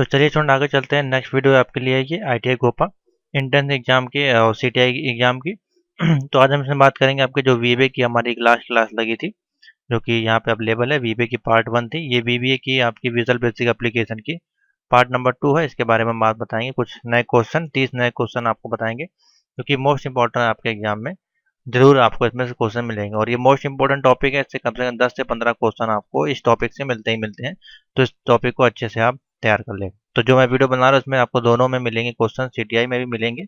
तो चलिए स्टूडेंट आगे चलते हैं। नेक्स्ट वीडियो आपके लिए है ये ITI गोपा इंट्रेंस एग्जाम की और CTI एग्जाम की। तो आज हम इसमें बात करेंगे आपके जो VBA की हमारी लास्ट क्लास लगी थी, जो कि यहाँ पे अवेलेबल है। VBA की पार्ट 1 थी, ये VBA की आपकी विजुअल बेसिक एप्लीकेशन की पार्ट नंबर 2 है। इसके बारे में बात बताएंगे, कुछ नए क्वेश्चन, 30 नए क्वेश्चन आपको बताएंगे जो कि मोस्ट इंपॉर्टेंट है आपके एग्जाम में। जरूर आपको इसमें से क्वेश्चन मिलेंगे और ये मोस्ट इंपॉर्टेंट टॉपिक है, इससे कम से कम 10 से 15 क्वेश्चन आपको इस टॉपिक से मिलते ही मिलते हैं। तो इस टॉपिक को अच्छे से आप तैयार कर लें। तो जो मैं वीडियो बना रहा हूँ उसमें आपको दोनों में मिलेंगे क्वेश्चन, CTI में भी मिलेंगे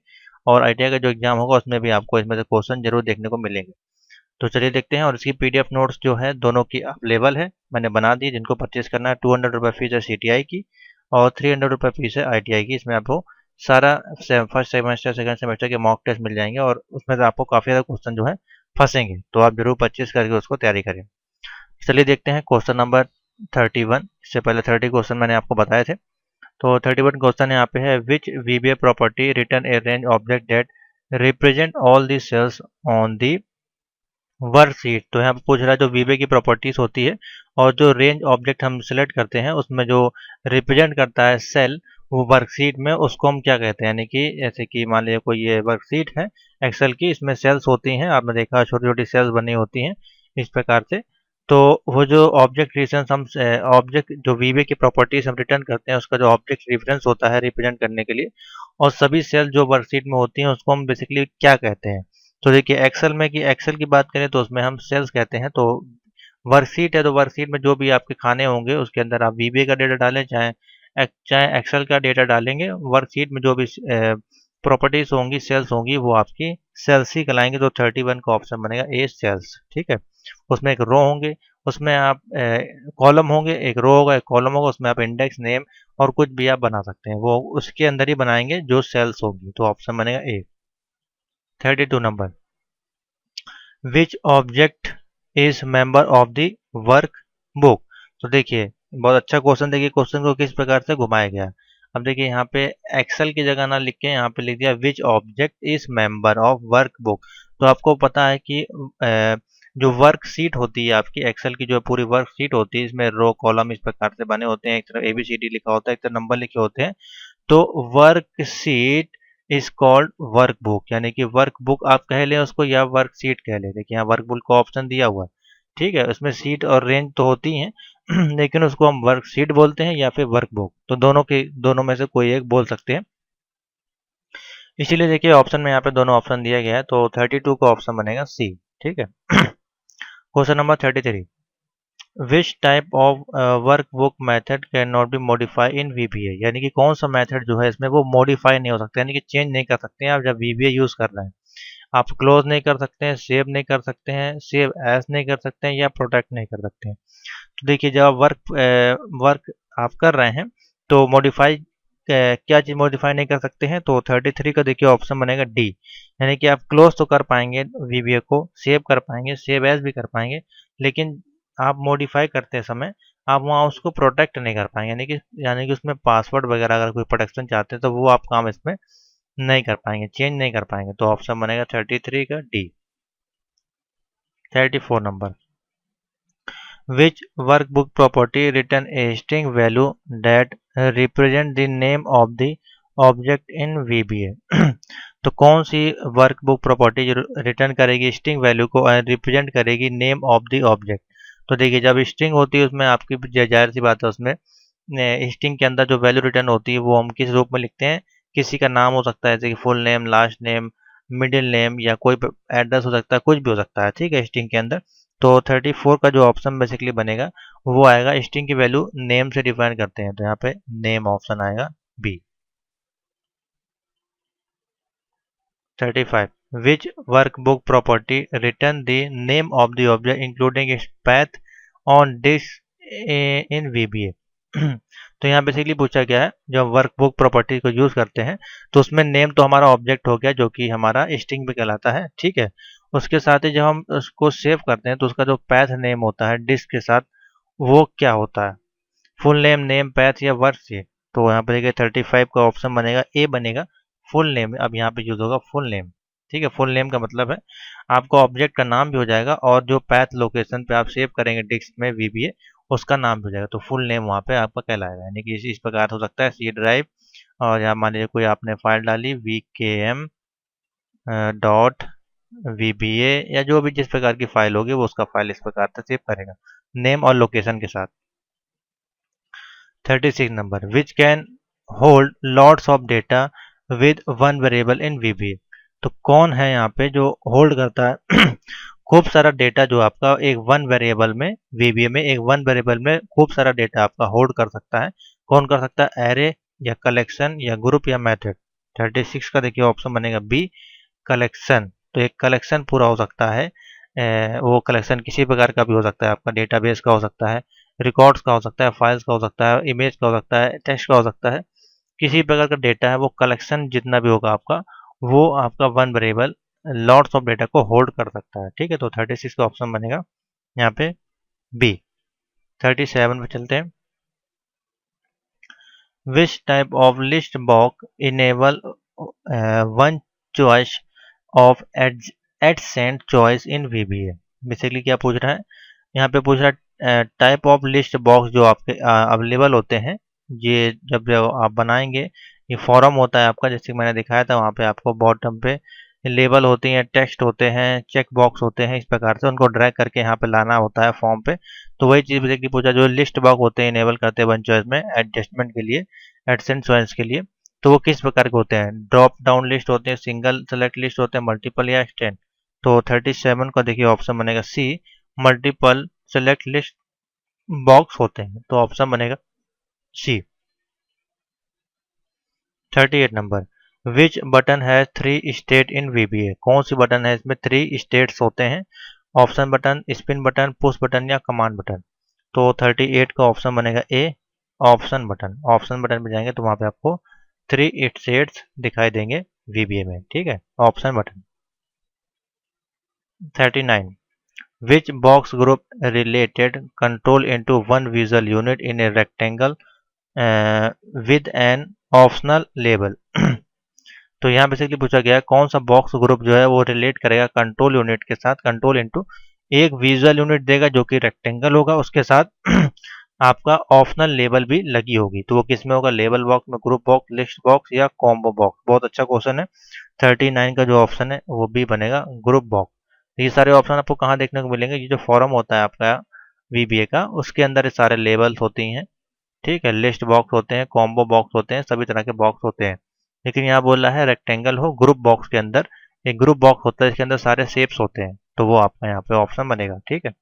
और ITI का जो एग्जाम होगा उसमें भी आपको इसमें से क्वेश्चन जरूर देखने को मिलेंगे। तो चलिए देखते हैं। और इसकी PDF नोट्स जो है दोनों की अवेलेबल है, मैंने बना दी। जिनको परचेज करना है 200 रुपये फीस है CTI की और 300 रुपये फीस है ITI की। इसमें आपको सारा फर्स्ट सेमेस्टर सेकंड सेमेस्टर के मॉक टेस्ट मिल जाएंगे और उसमें से आपको काफ़ी ज़्यादा क्वेश्चन जो है फंसेंगे, तो आप जरूर परचेज करके उसको तैयारी करें। चलिए देखते हैं क्वेश्चन नंबर 31। इससे पहले 30 क्वेश्चन मैंने आपको बताए थे। तो 31 क्वेश्चन यहाँ पे है, which VBA property return a range object that represent all the cells on the worksheet. तो यहाँ पे पूछ रहा है जो VBA की प्रॉपर्टीज होती है और जो रेंज ऑब्जेक्ट हम सिलेक्ट करते हैं उसमें जो रिप्रेजेंट करता है सेल वो वर्कशीट में, उसको हम क्या कहते हैं। यानी कि जैसे कि मान लीजिए कोई ये वर्कशीट है एक्सेल की, इसमें सेल्स होती हैं, आपने देखा छोटी छोटी सेल्स बनी होती हैं इस प्रकार से। तो वो जो ऑब्जेक्ट रेफरेंस हम ऑब्जेक्ट जो VBA की प्रॉपर्टीज हम रिटर्न करते हैं उसका जो ऑब्जेक्ट रेफरेंस होता है रिप्रेजेंट करने के लिए, और सभी सेल जो वर्कशीट में होती हैं उसको हम बेसिकली क्या कहते हैं। तो देखिए एक्सेल की बात करें तो उसमें हम सेल्स कहते हैं। तो वर्कशीट है तो वर्कशीट में जो भी आपके खाने होंगे उसके अंदर आप VBA का डेटा डालें, चाहे एक्सेल का डेटा डालेंगे, वर्कशीट में जो भी प्रॉपर्टीज होंगी, सेल्स होंगी, वो आपकी सेल्स ही कहलाएंगे। तो 31 का ऑप्शन बनेगा ए, सेल्स। ठीक है, उसमें एक रो होंगे, उसमें आप कॉलम होंगे, एक रो होगा एक कॉलम होगा, उसमें आप इंडेक्स नेम और कुछ भी आप बना सकते हैं, वो उसके अंदर ही बनाएंगे जो सेल्स होगी। तो ऑप्शन बनेगा ए। 32 number, which object is member of the work book. तो देखिए बहुत अच्छा क्वेश्चन, देखिए क्वेश्चन को किस प्रकार से घुमाया गया। अब देखिए यहाँ पे एक्सेल की जगह ना लिख के यहाँ पे लिख दिया which object is member of work book. तो आपको पता है कि जो वर्क शीट होती है आपकी एक्सेल की, जो पूरी वर्क शीट होती है, इसमें रो कॉलम इस प्रकार से बने होते हैं, एक तरफ ABCD लिखा होता है, एक तरफ नंबर लिखे होते हैं। तो work sheet is called work book, यानी कि वर्क बुक आप कह लें उसको या वर्क शीट कह लें। देखिए यहाँ वर्क बुक का ऑप्शन दिया हुआ है, ठीक है, उसमें सीट और रेंज तो होती हैं लेकिन उसको हम वर्क शीट बोलते हैं या फिर वर्क बुक, तो दोनों में से कोई एक बोल सकते हैं। इसीलिए देखिए ऑप्शन में यहाँ पे दोनों ऑप्शन दिया गया है, तो 32 का ऑप्शन बनेगा सी। ठीक है। Question number 33, which type of work book method can not be modify in VBA। यानी कि कौन सा मेथड जो है इसमें वो मॉडिफाई नहीं हो सकता, यानी कि चेंज नहीं कर सकते हैं आप जब VBA यूज कर रहे हैं। आप क्लोज नहीं कर सकते हैं, सेव नहीं कर सकते हैं, सेव एज नहीं कर सकते हैं, या प्रोटेक्ट नहीं कर सकते हैं। तो देखिए जब आप वर्क आप कर रहे हैं तो मॉडिफाई क्या चीज़ मॉडिफाई नहीं कर सकते हैं। तो 33 का देखिए ऑप्शन बनेगा डी, यानी कि आप क्लोज तो कर पाएंगे VBA को, सेव कर पाएंगे, सेव एज भी कर पाएंगे, लेकिन आप मॉडिफाई करते समय आप वहाँ उसको प्रोटेक्ट नहीं कर पाएंगे, यानी कि उसमें पासवर्ड वगैरह अगर कोई प्रोटेक्शन चाहते हैं तो वो आप काम इसमें नहीं कर पाएंगे, चेंज नहीं कर पाएंगे। तो ऑप्शन बनेगा 33 का D. 34 number, which workbook property return a string value that represent the name of the object in VBA। तो कौन सी वर्कबुक प्रॉपर्टी जो रिटर्न करेगी स्ट्रिंग वैल्यू को और रिप्रेजेंट करेगी नेम ऑफ द ऑब्जेक्ट। तो देखिए जब स्ट्रिंग होती है उसमें आपकी जाहिर सी बात है, उसमें स्ट्रिंग के अंदर जो वैल्यू रिटर्न होती है वो हम किस रूप में लिखते हैं, किसी का नाम हो सकता है जैसे कि full name, last name, middle name, या कोई एड्रेस हो सकता है, कुछ भी हो सकता है, ठीक है, स्ट्रिंग के अंदर। तो 34 का जो ऑप्शन बेसिकली बनेगा वो आएगा, स्ट्रिंग की वैल्यू नेम से डिफाइन करते हैं, तो यहाँ पे नेम ऑप्शन आएगा B. 35, which workbook property return the name of the object including its path on disk in VBA। तो यहाँ बेसिकली पूछा गया है जब वर्कबुक प्रॉपर्टी को यूज करते हैं तो उसमें नेम तो हमारा ऑब्जेक्ट हो गया जो कि हमारा स्ट्रिंग भी कहलाता है, ठीक है। उसके साथ ही जब हम उसको सेव करते हैं तो उसका जो पैथ नेम होता है डिस्क के साथ, वो क्या होता है, फुल नेम, नेम पैथ, या वर्क से। तो यहाँ पर देखिए 35 का ऑप्शन बनेगा ए बनेगा, फुल नेम। अब यहाँ पे यूज होगा फुल नेम, ठीक है। फुल नेम का मतलब है आपका ऑब्जेक्ट का नाम भी हो जाएगा और जो पैथ लोकेशन पे आप सेव करेंगे डिस्क में VBA उसका नाम भी हो जाएगा, तो फुल नेम वहाँ पे आपका कहलाएगा। यानी कि इस प्रकार हो सकता है सी ड्राइव, और यहाँ मान लीजिए कोई आपने फाइल डाली VKM डॉट VBA, या जो भी जिस प्रकार की फाइल होगी वो उसका फाइल इस प्रकार से सेव करेगा नेम और लोकेशन के साथ। 36 number, which can hold lots of data with one variable in VBA। तो कौन है यहाँ पे जो होल्ड करता है खूब सारा डेटा, जो आपका एक वन वेरिएबल में VBA में एक वन वेरिएबल में खूब सारा डेटा आपका होल्ड कर सकता है। कौन कर सकता है? एरे या कलेक्शन या ग्रुप या मेथड। 36 का देखिए ऑप्शन बनेगा बी, कलेक्शन। तो एक कलेक्शन पूरा हो सकता है, वो कलेक्शन किसी प्रकार का भी हो सकता है, आपका डेटाबेस का हो सकता है, रिकॉर्ड्स का हो सकता है, फाइल्स का हो सकता है, इमेज का हो सकता है, टेक्स्ट का हो सकता है, किसी प्रकार का डेटा है वो कलेक्शन जितना भी होगा आपका, वो आपका one variable lots of data को होल्ड कर सकता है। ठीक है, तो 36 का ऑप्शन बनेगा यहाँ पे बी। 37 पे चलते हैं। विच type of list box enable one choice of AdSense choice in VBA। Basically क्या पूछ रहा है यहाँ पे? पूछ रहा है टाइप ऑफ लिस्ट बॉक्स जो आपके अवेलेबल होते हैं, ये जब जब आप बनाएंगे, ये फॉर्म होता है आपका, जैसे कि मैंने दिखाया था वहाँ पे आपको बॉटम पे लेबल होती हैं, टेक्स्ट होते हैं, चेक बॉक्स होते हैं, इस प्रकार से उनको ड्रैग करके यहाँ पे लाना होता है फॉर्म पे। तो वही चीज़ बेसिकली पूछा, जो लिस्ट बॉक्स होते हैं इनेबल करते हैं वन चॉइस में एडजस्टमेंट के लिए, एडसेंट चॉइस के लिए, तो वो किस प्रकार के होते हैं? ड्रॉप डाउन लिस्ट होते हैं, सिंगल सेलेक्ट लिस्ट होते हैं, मल्टीपल या एक्सटेंड। तो 37 का देखिए ऑप्शन बनेगा सी, मल्टीपल सेलेक्ट लिस्ट बॉक्स होते हैं, तो ऑप्शन बनेगा सी। 38 नंबर, विच बटन है 3 स्टेट इन VBA। कौन सी बटन है इसमें 3 स्टेट्स होते हैं? Option button, spin button, push button या कमांड बटन। तो 38 का ऑप्शन बनेगा ए, ऑप्शन बटन। ऑप्शन बटन पे जाएंगे तो वहां पे आपको 3 स्टेट्स दिखाई देंगे VBA में। ठीक है, option button. 39, which box group related control into one visual unit in a rectangle with an optional label। तो यहाँ बेसिकली पूछा गया है कौन सा बॉक्स ग्रुप जो है वो रिलेट करेगा कंट्रोल यूनिट के साथ, कंट्रोल इनटू एक विजुअल यूनिट देगा जो कि रेक्टेंगल होगा, उसके साथ आपका ऑप्शनल लेबल भी लगी होगी। तो वो किस में होगा? लेबल बॉक्स में, ग्रुप बॉक्स, लिस्ट बॉक्स या कॉम्बो बॉक्स। बहुत अच्छा क्वेश्चन है। 39 का जो ऑप्शन है वो भी बनेगा, ग्रुप बॉक्स। ये सारे ऑप्शन आपको कहाँ देखने को मिलेंगे? ये जो फॉर्म होता है आपका VBA का, उसके अंदर ये सारे लेबल्स होती हैं। ठीक है, लिस्ट बॉक्स होते हैं, कॉम्बो बॉक्स होते हैं, सभी तरह के बॉक्स होते हैं। लेकिन यहाँ बोल रहा है रेक्टेंगल हो, ग्रुप बॉक्स के अंदर एक ग्रुप बॉक्स होता है, इसके अंदर सारे शेप्स होते हैं, तो वो आपका यहाँ पे ऑप्शन बनेगा। ठीक है।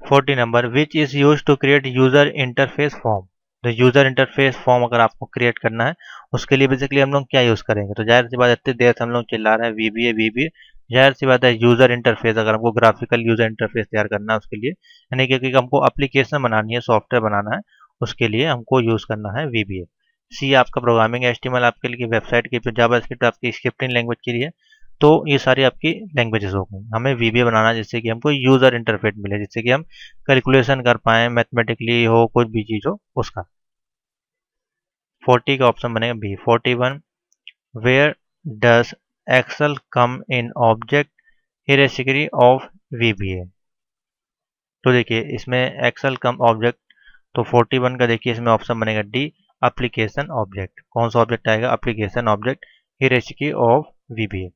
40 number, which is use to create user interface form. तो यूजर इंटरफेस फॉर्म अगर आपको क्रिएट करना है, उसके लिए बेसिकली हम लोग क्या यूज करेंगे? तो जाहिर सी बात है, इतनी देर से हम लोग चिल्ला रहे हैं VBA, जाहिर सी बात है यूजर इंटरफेस, अगर हमको ग्राफिकल यूजर इंटरफेस तैयार करना है उसके लिए, यानी कि हमको एप्लीकेशन बनानी है, सॉफ्टवेयर बनाना है, उसके लिए हमको यूज करना है VBA। सी आपका प्रोग्रामिंग, HTML आपके लिए वेबसाइट की, जावास्क्रिप्ट आपकी स्क्रिप्टिंग लैंग्वेज के लिए। तो ये सारी आपकी लैंग्वेजेस हो गई। हमें VBA बनाना है जिससे कि हमको यूजर इंटरफेस मिले, जिससे कि हम कैलकुलेशन कर पाए, मैथमेटिकली हो, कुछ भी चीज हो उसका। 40 का ऑप्शन बनेगा B. 41, where does Excel come in object hierarchy of VBA। तो देखिए इसमें एक्सेल कम ऑब्जेक्ट, तो 41 का देखिए इसमें ऑप्शन बनेगा डी, एप्लीकेशन ऑब्जेक्ट। कौन सा ऑब्जेक्ट आएगा? Application object hierarchy of VBA।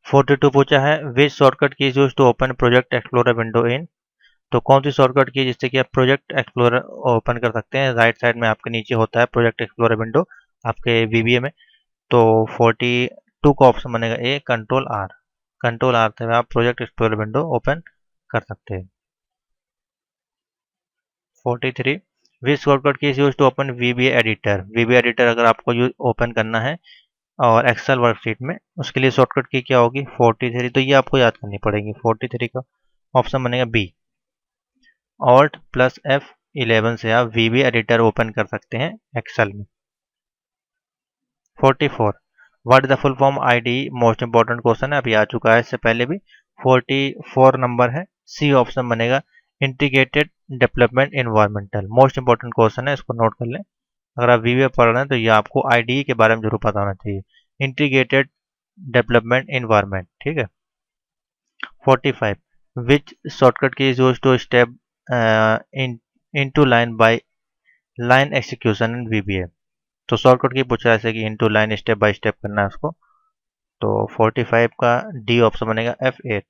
42 पूछा है, which shortcut key use to open project explorer window in. तो कौन सी शॉर्टकट की जिससे कि आप प्रोजेक्ट एक्सप्लोरर ओपन कर सकते हैं? राइट साइड में आपके नीचे होता है प्रोजेक्ट एक्सप्लोरर विंडो आपके VBA में। तो 42 का ऑप्शन बनेगा ए, कंट्रोल आर। कंट्रोल आर से आप प्रोजेक्ट एक्सप्लोरर विंडो ओपन कर सकते हैं। 43, which shortcut key use to open VBA editor. VBA editor अगर आपको ओपन करना है और एक्सेल वर्कशीट में, उसके लिए शॉर्टकट की क्या होगी? 43। तो ये आपको याद करनी पड़ेगी। 43 का ऑप्शन बनेगा बी, ऑल्ट प्लस F11 से आप VBA एडिटर ओपन कर सकते हैं एक्सेल में। 44, what is the full form IDE? Most important question है, अभी आ चुका है इससे पहले भी। 44 नंबर है, सी ऑप्शन बनेगा, integrated development environmental. Most important question है, इसको नोट कर लें। अगर आप VBA पढ़ रहे हैं तो ये आपको IDE के बारे में जरूर पता होना चाहिए, इंटीग्रेटेड डेवलपमेंट एनवायरमेंट। ठीक है। 45, which shortcut key is use to step into line by line execution in VBA। तो शॉर्टकट की पूछा जैसे कि into line step by step करना है उसको। तो 45 का डी ऑप्शन बनेगा F8।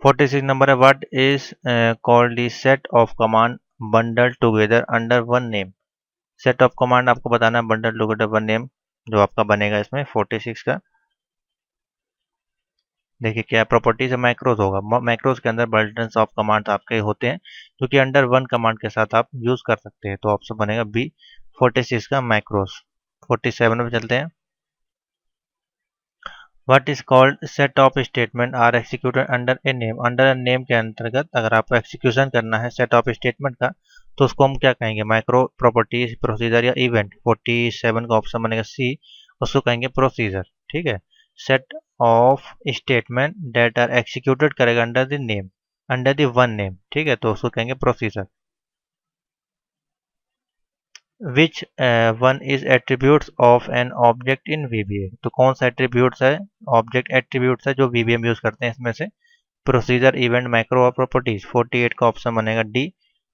46 नंबर है, what is called the set of command bundle together under one name. Set of command आपको बताना है बंडल टुगेदर वन नेम जो आपका बनेगा इसमें 46 का। देखिए क्या प्रॉपर्टीज है, मैक्रोज होगा। मैक्रोज के अंदर बंडल्स ऑफ कमांड्स आपके होते हैं जो कि अंडर वन कमांड के साथ आप यूज कर सकते हैं। तो ऑप्शन बनेगा बी 46 का मैक्रोज। 47 में चलते हैं। What is called set of statement are executed under a name. Under a name के अंतर्गत अगर आपको एक्सिक्यूशन करना है सेट ऑफ स्टेटमेंट का तो उसको हम क्या कहेंगे, माइक्रो प्रॉपर्टीज प्रोसीजर या इवेंट। 47 का ऑप्शन बनेगा सी, उसको कहेंगे प्रोसीजर। ठीक है, set of statement that are executed करेगा under the name, under the one name. ठीक है, तो उसको कहेंगे procedure. Which one is attributes of an object in VBA। तो कौन सा एट्रीब्यूट्स है, ऑब्जेक्ट एट्रीब्यूट्स है जो VBA में यूज करते हैं इसमें से, प्रोसीजर, इवेंट, मैक्रो और प्रॉपर्टीज। 48 का ऑप्शन बनेगा डी,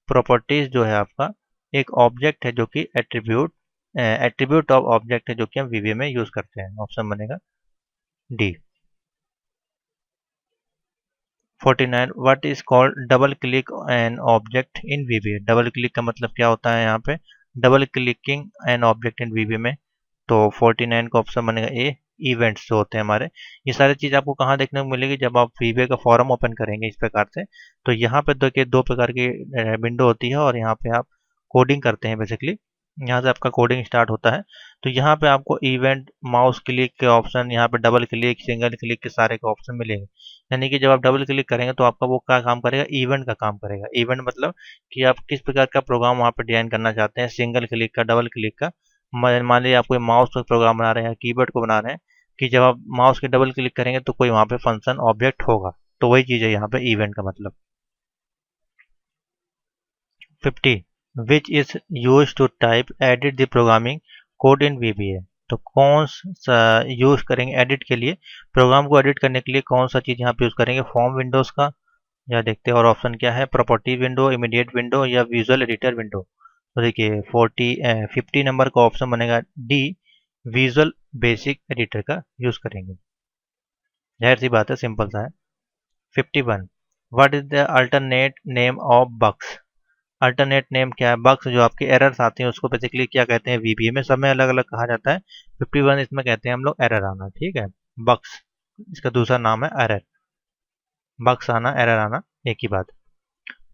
प्रॉपर्टीज जो है आपका एक ऑब्जेक्ट है जो कि एट्रीब्यूट ऑफ ऑब्जेक्ट है जो कि हम VBA में यूज करते हैं। ऑप्शन बनेगा D. 49 what is called double click N object in VBA। Double click का मतलब क्या होता है यहाँ पे, double clicking N object in VBA में। तो 49 का ऑप्शन बनेगा ए, इवेंट्स जो होते हैं हमारे। ये सारी चीज़ आपको कहाँ देखने को मिलेगी, जब आप VBA का फॉर्म ओपन करेंगे इस प्रकार से। तो यहाँ पे देखिए दो प्रकार की विंडो होती है और यहाँ पे आप कोडिंग करते हैं बेसिकली। यहाँ से आपका कोडिंग स्टार्ट होता है। तो यहाँ पे आपको इवेंट, माउस क्लिक के ऑप्शन, यहाँ पे डबल क्लिक, सिंगल क्लिक के सारे के ऑप्शन मिलेंगे। यानी कि जब आप डबल क्लिक करेंगे तो आपका वो क्या काम करेगा, इवेंट का काम करेगा। इवेंट मतलब कि आप किस प्रकार का प्रोग्राम वहाँ पे डिजाइन करना चाहते हैं, सिंगल क्लिक का, डबल क्लिक का। मान लीजिए आप कोई माउस पर प्रोग्राम बना रहे हैं, कीबोर्ड को बना रहे हैं, कि जब आप माउस के डबल क्लिक करेंगे तो कोई वहाँ पे फंक्शन ऑब्जेक्ट होगा। तो वही चीज़ है यहाँ पे इवेंट का मतलब। 50 which is use to type edit the programming code in VBA। तो कौन सा यूज करेंगे एडिट के लिए, प्रोग्राम को एडिट करने के लिए कौन सा चीज़ यहाँ पे यूज करेंगे, फॉर्म विंडोज का, या देखते हैं और ऑप्शन क्या है, प्रॉपर्टी विंडो, इमीडिएट विंडो या विजुअल एडिटर विंडो। तो देखिए 50 नंबर का ऑप्शन बनेगा डी, विजुअल बेसिक एडिटर का यूज करेंगे। जाहिर सी बात है, सिंपल सा है। 51 what is the alternate name of bugs. Alternate name क्या है, बग्स जो आपके एरर्स आते हैं उसको बेसिकली क्या कहते हैं, VBA में सब में अलग अलग कहा जाता है। 51 इसमें कहते हैं हम लोग एरर आना। ठीक है, बग्स इसका दूसरा नाम है एरर, बग्स आना, एरर आना एक ही बात।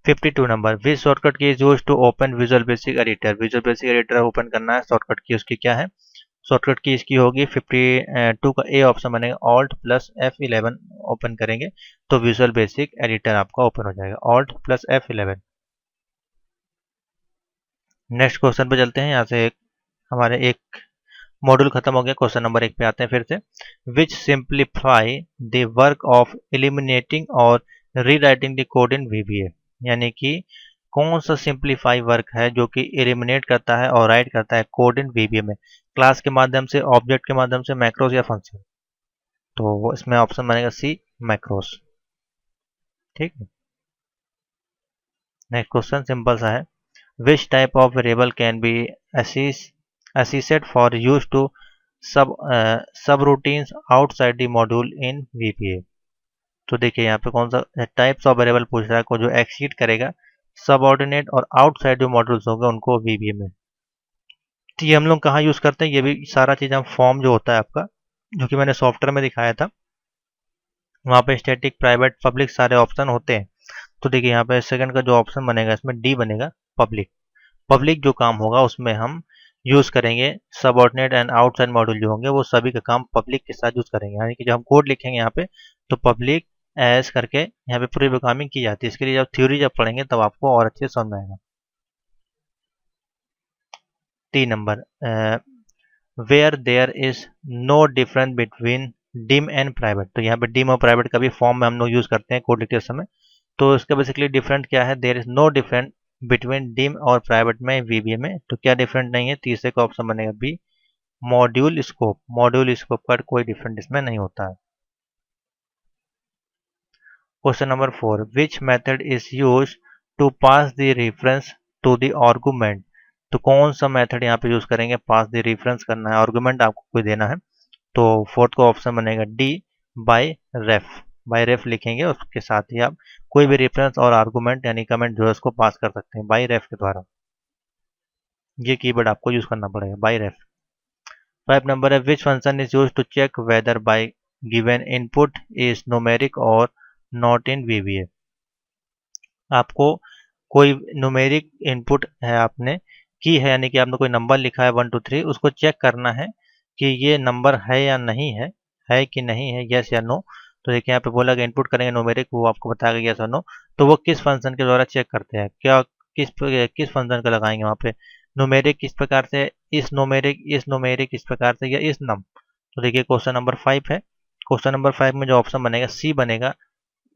52 number, which shortcut key is use to open visual basic editor. Visual basic editor open करना है, शॉर्टकट की उसकी क्या है, शॉर्टकट की इसकी होगी 52 का ए ऑप्शन बनेगा, ऑल्ट प्लस F11 ओपन करेंगे तो विजुअल बेसिक एडिटर आपका ओपन हो जाएगा, alt plus F11। Next question पे चलते हैं। यहाँ से हमारे एक मॉड्यूल खत्म हो गया, क्वेश्चन नंबर 1 पे आते हैं फिर से। Which simplify the work of eliminating और rewriting the code in VBA। यानी कि कौन सा सिंप्लीफाई वर्क है जो कि एलिमिनेट करता है और राइट करता है कोड इन VBA में, क्लास के माध्यम से, ऑब्जेक्ट के माध्यम से, मैक्रोस या फंक्शन। तो इसमें ऑप्शन बनेगा सी, मैक्रोस। ठीक है, नेक्स्ट क्वेश्चन सिंपल सा है। Which type of variable can be assessed for use to subroutines outside the module in VBA। तो देखिए यहाँ पे कौन सा टाइप्स ऑफ वेरिएबल पूछ रहा है को जो एक्सीड करेगा सबऑर्डिनेट और आउटसाइड जो मॉड्यूल्स होंगे उनको VBA में। तो ये हम लोग कहाँ यूज़ करते हैं, ये भी सारा चीज़ हम फॉर्म जो होता है आपका, जो कि मैंने सॉफ्टवेयर में दिखाया था, वहाँ पे स्टैटिक, प्राइवेट, पब्लिक सारे ऑप्शन होते हैं। तो देखिए यहाँ पे सेकंड का जो ऑप्शन बनेगा इसमें डी बनेगा, पब्लिक। पब्लिक जो काम होगा उसमें हम यूज़ करेंगे सबऑर्डिनेट एंड आउटसाइड मॉड्यूल जो होंगे वो सभी का काम पब्लिक के साथ यूज़ करेंगे। यानी कि जब हम कोड लिखेंगे यहाँ पे तो पब्लिक एज करके यहाँ पे पूरी प्रोग्रामिंग की जाती है। इसके लिए जब थ्योरी जब पढ़ेंगे तब आपको और अच्छे से समझ आएगा। 3 number, where there is no difference between dim and private. तो यहाँ पे डिम और प्राइवेट का भी फॉर्म में हम लोग यूज़ करते हैं कोड लिखते समय। तो इसका बेसिकली डिफरेंट क्या है, there is no different between dim और प्राइवेट में VBA में। तो क्या डिफरेंट नहीं है, तीसरे का ऑप्शन बनेगा B, module scope. Module scope का कोई डिफरेंट इसमें नहीं होता है। Question number 4, which method is use to pass the reference to the argument. तो कौन सा मेथड यहाँ पे यूज करेंगे, पास द रेफरेंस करना है, आर्गुमेंट आपको कोई देना है। तो फोर्थ का ऑप्शन बनेगा डी, बाय रेफ। बाय रेफ लिखेंगे, उसके साथ ही आप कोई भी रेफरेंस और आर्गुमेंट यानी कमेंट जो है उसको पास कर सकते हैं बाय रेफ के द्वारा। ये कीवर्ड आपको यूज करना पड़ेगा, बाय रेफ। 5 नंबर है, which function is use to check whether by given input is numeric और नॉट इन वीबीए। आपको कोई न्यूमेरिक इनपुट है आपने की है, यानी कि आपने कोई नंबर लिखा है 1 2 3, उसको चेक करना है कि ये नंबर है या नहीं है कि नहीं है, यस या नो। तो देखिए यहाँ पे बोला कि इनपुट करेंगे न्यूमेरिक, वो आपको बताएगा यस और नो। तो वो किस फंक्शन के द्वारा चेक करते हैं, क्या किस फंक्शन का लगाएंगे वहाँ पे, न्यूमेरिक किस प्रकार से, इस न्यूमेरिक किस प्रकार से, या इस नम। तो देखिए क्वेश्चन नंबर 5 है, क्वेश्चन नंबर 5 में जो ऑप्शन बनेगा सी बनेगा।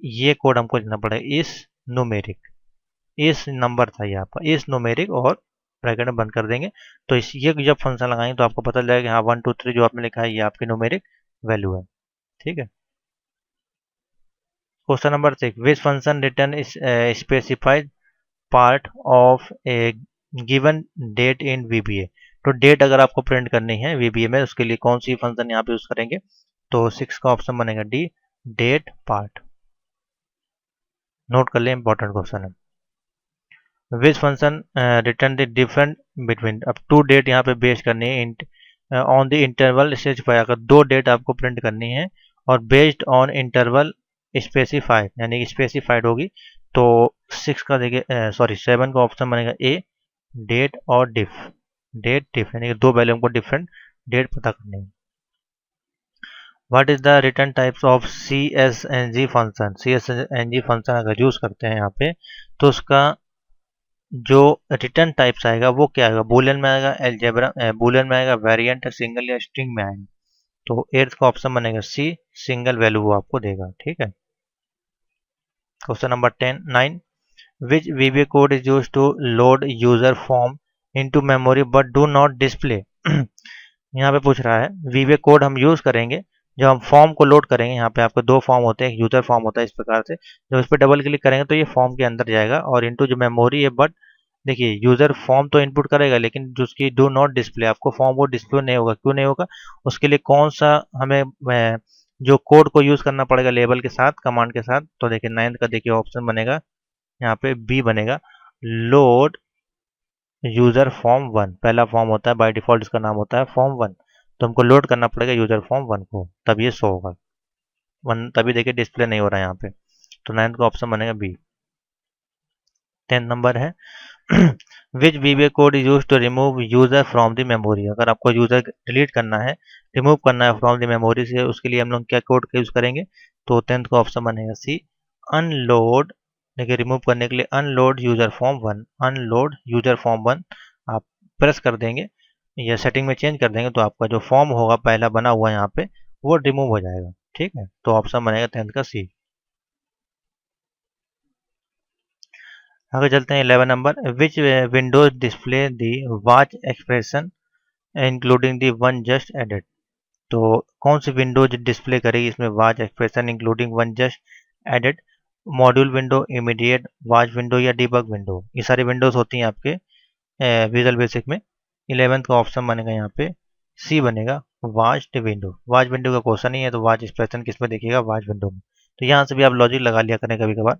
ये कोड हमको लिखना पड़ेगा, इस न्यूमेरिक, इस नंबर था ये आपका, इस न्यूमेरिक और ब्रैकेट में बंद कर देंगे। तो इस ये जब फंक्शन लगाएंगे तो आपको पता चलेगा कि हाँ 1 2 3 जो आपने लिखा है ये आपकी न्यूमेरिक वैल्यू है। ठीक है। Question number 6, which function return is specified part of a given date in VBA. तो डेट अगर आपको प्रिंट करनी है वीबीए में, उसके लिए कौन सी फंक्शन यहाँ पे यूज करेंगे। तो 6 का ऑप्शन बनेगा डी, डेट पार्ट। नोट कर ले, इंपॉर्टेंट क्वेश्चन है। Which function return the different between, अब टू डेट यहाँ पे बेस करनी है ऑन द इंटरवल स्पेसिफाई। अगर दो डेट आपको प्रिंट करनी है और बेस्ड ऑन इंटरवल स्पेसिफाइड, यानी स्पेसिफाइड होगी। तो 6 का देखिए सॉरी 7 का ऑप्शन बनेगा ए, डेट और डिफ। डेट डिफ यानी कि दो वैल्यू हमको डिफरेंट डेट पता करनी है। What is the return types of C S N G function. C S N G function अगर यूज करते हैं यहाँ पे, तो उसका जो रिटर्न टाइप्स आएगा वो क्या आएगा, बूलियन में आएगा, एल्जेब्रा बूलियन में आएगा, वेरिएंट, सिंगल या स्ट्रिंग में आएगा। तो 8th का ऑप्शन बनेगा सी, सिंगल वैल्यू वो आपको देगा। ठीक है। Question number 9, which VBA code is use to load user form into memory but do not display. यहाँ पे पूछ रहा है वीबीए कोड हम यूज करेंगे जब हम फॉर्म को लोड करेंगे। यहाँ पे आपके दो फॉर्म होते हैं, एक यूजर फॉर्म होता है इस प्रकार से, जब इस पर डबल क्लिक करेंगे तो ये फॉर्म के अंदर जाएगा और इनटू जो मेमोरी है। बट देखिए यूजर फॉर्म तो इनपुट करेगा, लेकिन जो उसकी डू नॉट डिस्प्ले, आपको फॉर्म वो डिस्प्ले नहीं होगा। क्यों नहीं होगा, उसके लिए कौन सा हमें जो कोड को यूज करना पड़ेगा लेबल के साथ, कमांड के साथ। तो देखिए 9th का देखिए ऑप्शन बनेगा यहाँ पे बी बनेगा, लोड यूजर फॉर्म 1। पहला फॉर्म होता है बाय डिफॉल्ट, इसका नाम होता है फॉर्म 1। तो हमको लोड करना पड़ेगा यूजर फॉर्म 1 को, तब ये शो होगा 1, तभी देखिए डिस्प्ले नहीं हो रहा है यहाँ पे। तो 9th का ऑप्शन बनेगा बी। 10th नंबर है, which VBA code is use to remove user from the memory. अगर आपको यूजर डिलीट करना है, रिमूव करना है फ्रॉम द मेमोरी से, उसके लिए हम लोग क्या कोड का यूज करेंगे। तो 10th का ऑप्शन बनेगा सी, अनलोड। देखिए रिमूव करने के लिए unload user form 1, unload user form 1 आप प्रेस कर देंगे या सेटिंग में चेंज कर देंगे तो आपका जो फॉर्म होगा पहला बना हुआ यहाँ पे वो रिमूव हो जाएगा। ठीक है। तो ऑप्शन बनेगा 10th का सी। आगे चलते हैं 11 number, which windows display the watch expression including the one just added. तो कौन सी विंडोज डिस्प्ले करेगी इसमें watch expression including one just added. Module window, immediate, watch window या डिबग विंडो। ये सारी विंडोज होती हैं आपके विजुअल बेसिक में। 11th का ऑप्शन बनेगा यहाँ पे सी बनेगा, वॉच विंडो। वॉच विंडो का क्वेश्चन ही है तो वॉच एक्सप्रेशन किस में देखिएगा, वॉच विंडो में। तो यहाँ से भी आप लॉजिक लगा लिया करें कभी कभार।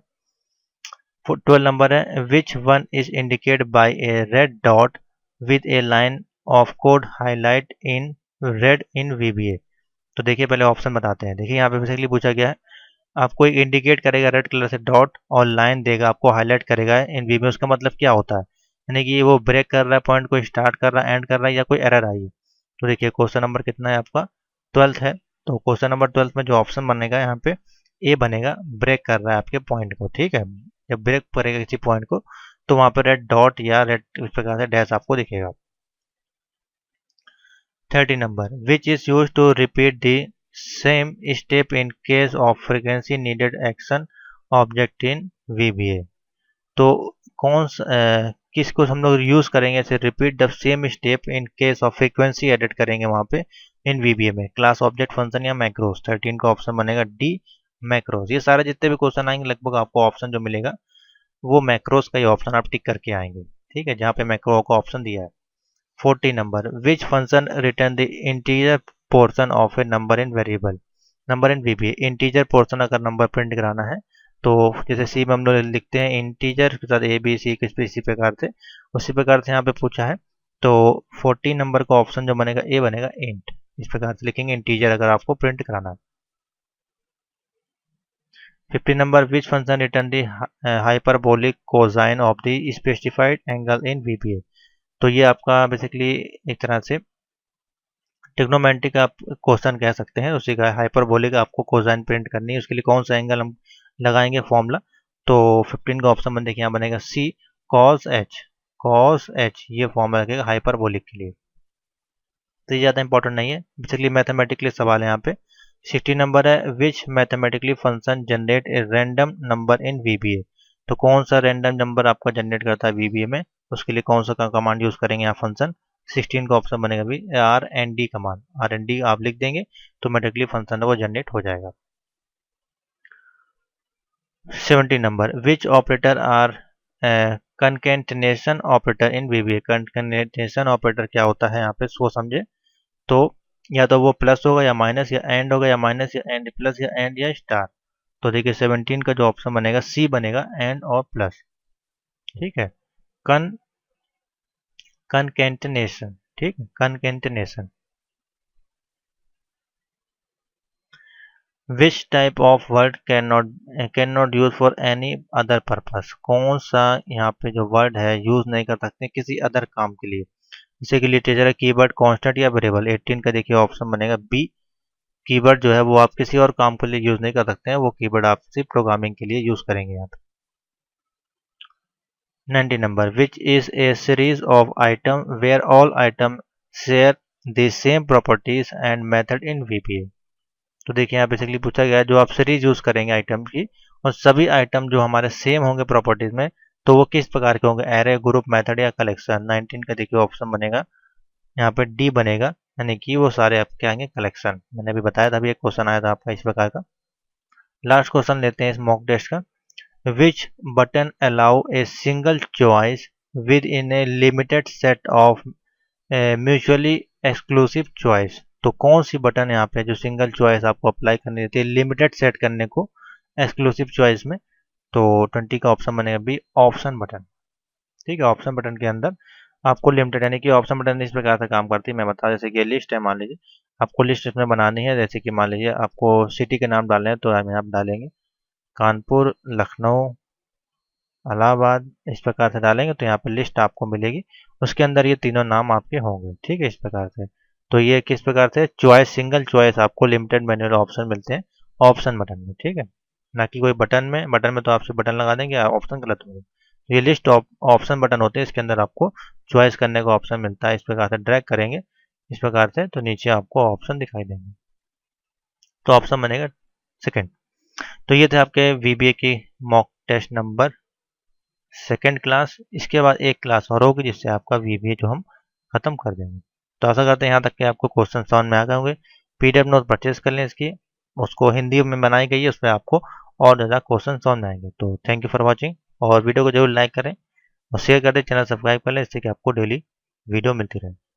12 नंबर है, विच one is indicate bye A red dot with A line of code highlight in red in VBA. तो देखिए पहले ऑप्शन बताते हैं। देखिए यहाँ पे बेसिकली पूछा गया है, आपको एक इंडिकेट करेगा रेड कलर से डॉट और लाइन देगा आपको हाईलाइट करेगा इन वीबीए। उसका मतलब क्या होता है, यानी कि वो ब्रेक कर रहा है पॉइंट को, स्टार्ट कर रहा है, एंड कर रहा है, या कोई एरर आई है। तो देखिए क्वेश्चन नंबर कितना है आपका, 12th है। तो क्वेश्चन नंबर 12th में जो ऑप्शन बनेगा यहाँ पे ए बनेगा, ब्रेक कर रहा है आपके पॉइंट को। ठीक है। जब ब्रेक करेगा किसी पॉइंट को तो वहां पर रेड डॉट या रेड इस प्रकार से डैश आपको दिखेगा। 30 number, which is use to repeat the same step in case of frequency needed action object in VBA. तो किसको हम लोग यूज करेंगे ऐसे, repeat the same step in case of frequency edit करेंगे वहां पे इन वीबीए में, क्लास ऑब्जेक्ट फंक्शन या मैक्रोस। 13 का ऑप्शन बनेगा डी, मैक्रोज। ये सारे जितने भी क्वेश्चन आएंगे लगभग आपको ऑप्शन जो मिलेगा वो मैक्रोज का ही ऑप्शन आप टिक करके आएंगे। ठीक है, जहाँ पे मैक्रो का ऑप्शन दिया है। 40 number, which function return the integer portion of A number in variable, number in VBA. Integer portion अगर नंबर प्रिंट कराना है तो जैसे सी में हम लोग लिखते हैं इंटीजर के साथ ए बी सी किस इसी प्रकार से, उसी प्रकार से यहाँ पे पूछा है। तो 14 नंबर का ऑप्शन जो बनेगा ए बनेगा इंट। इस प्रकार से लिखेंगे इंटीजर अगर आपको प्रिंट कराना है। 50 number, which function return the hyperbolic cosine of the specified angle in VBA. तो ये आपका बेसिकली एक तरह से ट्रिग्नोमेट्री का आप क्वेश्चन कह सकते हैं, उसी का हाइपरबोलिक आपको कोसाइन प्रिंट करनी है, उसके लिए कौन सा एंगल हम लगाएंगे फॉर्मूला। तो 15 का ऑप्शन देखिए यहाँ बनेगा सी कॉस एच। कॉस एच ये फॉर्मूला लगेगा हाइपरबोलिक के लिए। तो ये ज़्यादा इंपॉर्टेंट नहीं है, बेसिकली मैथमेटिकली सवाल है यहाँ पे। 60 नंबर है, which mathematically function generate a random number in VBA. तो कौन सा रैंडम नंबर आपका जनरेट करता है वीबीए में, उसके लिए कौन सा कमांड यूज करेंगे यहाँ फंक्शन। 16 का ऑप्शन बनेगा भी R N D command. R N D आप लिख देंगे तो ऑटोमेटिकली फंक्शन वो जनरेट हो जाएगा। 70 number, which operator are concatenation operator in VBA. Concatenation operator क्या होता है यहाँ पे सो समझे। तो या तो वो प्लस होगा या माइनस या एंड होगा या माइनस या एंड प्लस या एंड या स्टार। तो देखिए 17 का जो ऑप्शन बनेगा सी बनेगा एंड और प्लस। ठीक है, कन कनकेटेनेशन। ठीक है, concatenation. Which type of word can not use for any other purpose. कौन सा यहाँ पे जो वर्ड है यूज नहीं कर सकते किसी अदर काम के लिए। जैसे कि लिटरेचर है कीवर्ड कांस्टेंट या वेरिएबल। 18 का देखिए ऑप्शन बनेगा बी। कीवर्ड जो है वो आप किसी और काम के लिए यूज नहीं कर सकते हैं, वो कीवर्ड आप सिर्फ प्रोग्रामिंग के लिए यूज करेंगे यहाँ पे। 90 number, which is a series of item where all item share the same properties and method in VBA. तो देखिए यहाँ बेसिकली पूछा गया है जो आप सीरीज यूज करेंगे आइटम की और सभी आइटम जो हमारे सेम होंगे प्रॉपर्टीज में तो वो किस प्रकार के होंगे, एरे, ग्रुप, मेथड या कलेक्शन। 19 का देखिए ऑप्शन बनेगा यहाँ पे डी बनेगा, यानी कि वो सारे आपके आएंगे कलेक्शन। मैंने अभी बताया था, अभी एक क्वेश्चन आया था आपका इस प्रकार का। लास्ट क्वेश्चन लेते हैं इस मॉक टेस्ट का। Which button allow a single choice within a limited set of mutually exclusive choice. तो कौन सी बटन यहाँ पे जो सिंगल चॉइस आपको अप्लाई करनी रहती है लिमिटेड सेट करने को एक्सक्लूसिव चॉइस में। तो 20 का ऑप्शन बनेगा बी ऑप्शन बटन। ठीक है, ऑप्शन बटन के अंदर आपको लिमिटेड, यानी कि ऑप्शन बटन इस प्रकार से काम करती है। मैं बता, जैसे कि लिस्ट है, मान लीजिए आपको लिस्ट इसमें बनानी है। जैसे कि मान लीजिए आपको सिटी के नाम डालने हैं तो हम यहाँ डालेंगे कानपुर, लखनऊ, इलाहाबाद, इस प्रकार से डालेंगे तो यहाँ पे लिस्ट आपको मिलेगी। उसके अंदर ये तीनों नाम आपके होंगे। ठीक है, इस प्रकार से। तो ये किस प्रकार से चॉइस, सिंगल चॉइस आपको लिमिटेड मैनुअल ऑप्शन मिलते हैं ऑप्शन बटन में। ठीक है, ना कि कोई बटन में। बटन में तो आपसे बटन लगा देंगे, ऑप्शन गलत होंगे। ये लिस्ट ऑप्शन बटन होते हैं, इसके अंदर आपको चॉइस करने का ऑप्शन मिलता है। इस प्रकार से ड्रैग करेंगे इस प्रकार से तो नीचे आपको ऑप्शन दिखाई देंगे, तो ऑप्शन बनेगा सेकंड। तो ये थे आपके वीबीए की mock test number second class. इसके बाद एक क्लास और होगी जिससे आपका वीबीए जो हम खत्म कर देंगे। तो आशा करते हैं यहाँ तक कि आपको क्वेश्चन समझ में आ गए होंगे। पीडीएफ नोट परचेज कर लें इसकी, उसको हिंदी में बनाई गई है, उसमें आपको और ज़्यादा क्वेश्चन समझ में आएंगे। तो थैंक यू फॉर वॉचिंग, और वीडियो को जरूर लाइक करें और शेयर कर दें, चैनल सब्सक्राइब कर लें, इससे कि आपको डेली वीडियो मिलती रहे।